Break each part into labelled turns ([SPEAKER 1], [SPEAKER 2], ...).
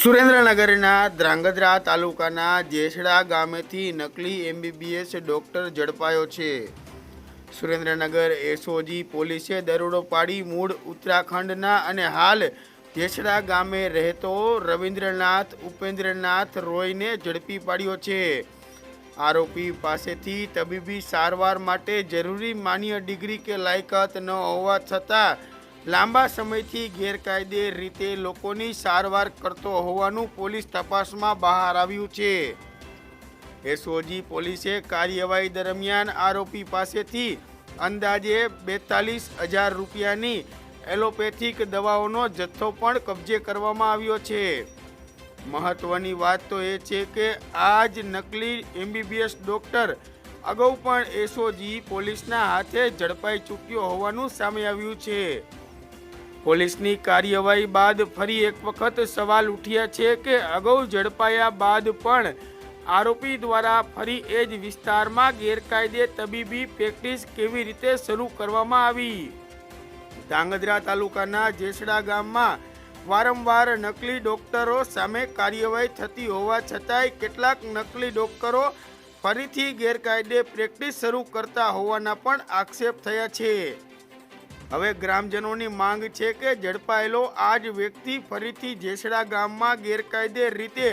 [SPEAKER 1] સુરેન્દ્રનગરના ધ્રાંગધ્રા તાલુકાના જેસડા ગામેથી નકલી એમબીબીએસ ડોક્ટર ઝડપાયો છે। સુરેન્દ્રનગર એસઓજી પોલીસે દરોડો પાડી મૂળ ઉત્તરાખંડના અને હાલ જેસડા ગામે રહેતો રવિન્દ્રનાથ ઉપેન્દ્રનાથ રોયને ઝડપી પાડ્યો છે। આરોપી પાસેથી તબીબી સારવાર માટે જરૂરી માન્ય ડિગ્રી કે લાયકાત ન હોવા છતાં લાંબા સમયથી ગેરકાયદે રીતે લોકોની સારવાર કરતો હોવાનું પોલીસ તપાસમાં બહાર આવ્યું છે। એસઓજી પોલીસે કાર્યવાહી દરમિયાન આરોપી પાસેથી અંદાજે 42,000 રૂપિયાની એલોપેથિક દવાઓનો જથ્થો પણ કબજે કરવામાં આવ્યો છે। મહત્વની વાત તો એ છે કે આ જ નકલી એમબીબીએસ ડોક્ટર અગાઉ પણ એસઓજી પોલીસના હાથે ઝડપાઈ ચૂક્યો હોવાનું સામે આવ્યું છે। પોલીસની કાર્યવાહી બાદ ફરી એક વખત સવાલ ઉઠ્યા છે કે અગાઉ ઝડપાયા બાદ પણ આરોપી દ્વારા ફરી એ જ વિસ્તારમાં ગેરકાયદે તબીબી પ્રેક્ટિસ કેવી રીતે શરૂ કરવામાં આવી। ધ્રાંગધ્રા તાલુકાના જેસડા ગામમાં વારંવાર નકલી ડોક્ટરો સામે કાર્યવાહી થતી હોવા છતાંય કેટલાક નકલી ડોક્ટરો ફરીથી ગેરકાયદે પ્રેક્ટિસ શરૂ કરતા હોવાના પણ આક્ષેપ થયા છે। હવે ગ્રામજનોની માંગ છે કે ઝડપાયેલો આ જ વ્યક્તિ ફરીથી જેસડા ગામમાં ગેરકાયદે રીતે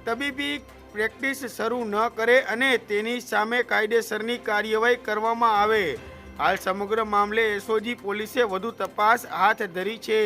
[SPEAKER 1] તબીબી પ્રેક્ટિસ શરૂ ન કરે અને તેની સામે કાયદેસરની કાર્યવાહી કરવામાં આવે। હાલ સમગ્ર મામલે એસઓજી પોલીસે વધુ તપાસ હાથ ધરી છે।